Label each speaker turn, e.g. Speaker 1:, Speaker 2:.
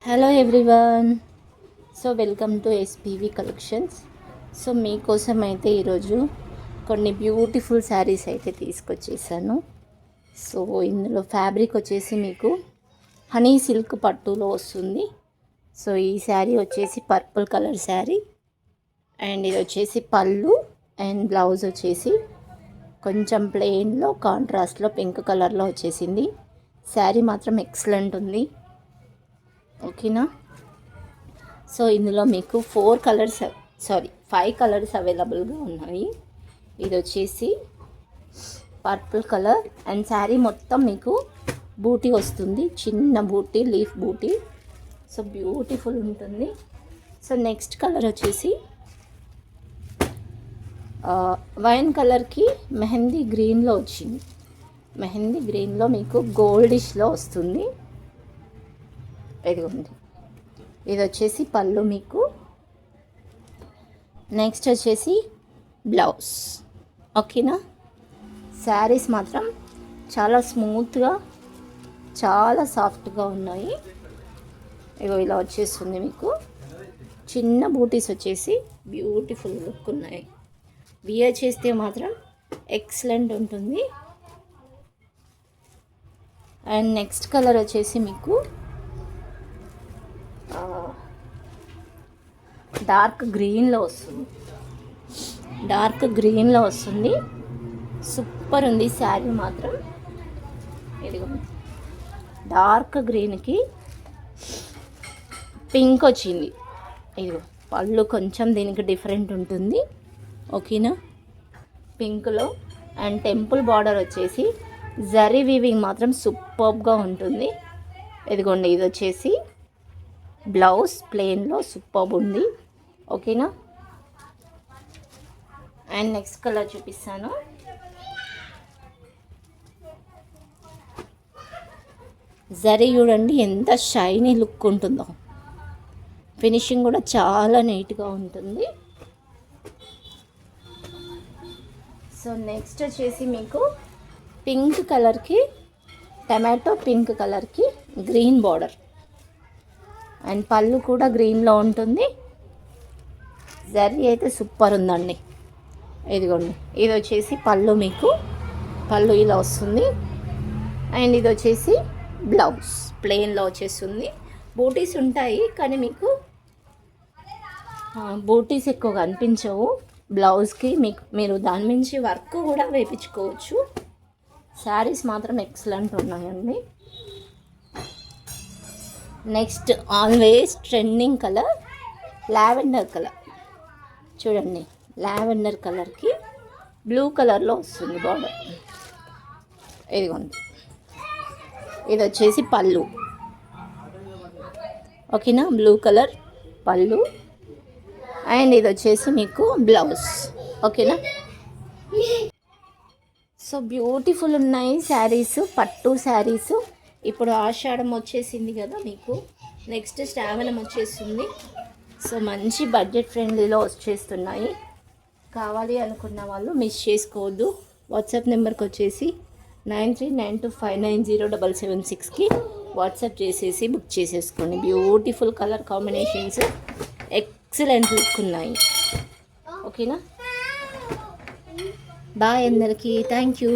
Speaker 1: Hello everyone. So welcome to SPV collections. So మీకోసం అయితే ఈరోజు కొన్ని బ్యూటిఫుల్ శారీస్ అయితే తీసుకొచ్చేసాను. సో ఇందులో ఫ్యాబ్రిక్ వచ్చేసి మీకు హనీ సిల్క్ పట్టులో వస్తుంది. సో ఈ శారీ వచ్చేసి పర్పుల్ కలర్ శారీ అండ్ ఇది వచ్చేసి పళ్ళు అండ్ బ్లౌజ్ వచ్చేసి కొంచెం ప్లెయిన్లో కాంట్రాస్ట్లో పింక్ కలర్లో వచ్చేసింది. శారీ మాత్రం ఎక్సలెంట్ ఉంది. ఓకేనా. సో ఇందులో మీకు 5 కలర్స్ అవైలబుల్గా ఉన్నాయి. ఇది వచ్చేసి పర్పుల్ కలర్ అండ్ శారీ మొత్తం మీకు బూటీ వస్తుంది, చిన్న బూటీ, లీఫ్ బూటీ. సో బ్యూటిఫుల్ ఉంటుంది. సో నెక్స్ట్ కలర్ వచ్చేసి వైన్ కలర్కి మెహందీ గ్రీన్లో వచ్చింది. మెహందీ గ్రీన్లో మీకు గోల్డిష్లో వస్తుంది. ఇదిగోండి, ఇది వచ్చేసి పళ్ళు మీకు. నెక్స్ట్ వచ్చేసి బ్లౌజ్. ఓకేనా. శారీస్ మాత్రం చాలా స్మూత్గా, చాలా సాఫ్ట్గా ఉన్నాయి. ఇగో ఇలా వచ్చేస్తుంది మీకు. చిన్న బూటీస్ వచ్చేసి బ్యూటిఫుల్ లుక్ ఉన్నాయి. వియర్ చేస్తే మాత్రం ఎక్సలెంట్ ఉంటుంది. అండ్ నెక్స్ట్ కలర్ వచ్చేసి మీకు డార్క్ గ్రీన్లో వస్తుంది. సూపర్ ఉంది శారీ మాత్రం. ఇదిగో డార్క్ గ్రీన్కి పింక్ వచ్చింది. ఇదిగో పళ్ళు కొంచెం దీనికి డిఫరెంట్ ఉంటుంది. ఓకేనా. పింక్లో అండ్ టెంపుల్ బార్డర్ వచ్చేసి జరీ వీవింగ్ మాత్రం సూపర్గా ఉంటుంది. ఇదిగోండి, ఇది వచ్చేసి బ్లౌజ్ ప్లెయిన్లో సూపర్ ఉంది. ఓకేనా. అండ్ నెక్స్ట్ కలర్ చూపిస్తాను. జరీ చూడండి ఎంత షైనీ లుక్ ఉంటుందో. ఫినిషింగ్ కూడా చాలా నీట్గా ఉంటుంది. సో నెక్స్ట్ వచ్చేసి మీకు పింక్ కలర్కి, టమాటో పింక్ కలర్కి గ్రీన్ బార్డర్ అండ్ పళ్ళు కూడా గ్రీన్లో ఉంటుంది. జరీ అయితే సూపర్ ఉందండి. ఇదిగోండి, ఇది వచ్చేసి పళ్ళు మీకు. పళ్ళు ఇలా వస్తుంది. అండ్ ఇది వచ్చేసి బ్లౌజ్ ప్లెయిన్లో వచ్చేస్తుంది. బూటీస్ ఉంటాయి కానీ మీకు బూటీస్ ఎక్కువగా అనిపించవు. బ్లౌజ్కి మీరు దాని నుంచి వర్క్ కూడా వేయించుకోవచ్చు. శారీస్ మాత్రం ఎక్సలెంట్ ఉన్నాయండి. Next always trending colour lavender colour. చూడండి, లావెండర్ కలర్కి బ్లూ కలర్లో వస్తుంది బార్డర్. ఇదిగోండి, ఇది వచ్చేసి పళ్ళు. ఓకేనా. బ్లూ కలర్ పళ్ళు అండ్ ఇది వచ్చేసి మీకు బ్లౌజ్. ఓకేనా. సో బ్యూటిఫుల్ ఉన్నాయి శారీస్, పట్టు శారీస్. ఇప్పుడు ఆషాఢం వచ్చేసింది కదా మీకు. నెక్స్ట్ శ్రావణం వచ్చేస్తుంది. సో మంచి బడ్జెట్ ఫ్రెండ్లీలో వచ్చేస్తున్నాయి. కావాలి అనుకున్న వాళ్ళు మిస్ చేసుకోవద్దు. వాట్సాప్ నెంబర్కి వచ్చేసి 9392590776కి వాట్సాప్ చేసేసి బుక్ చేసేసుకోండి. Beautiful colour combinations, excellent look ఉన్నాయి. ఓకేనా. బాయ్ అందరికీ. Thank you.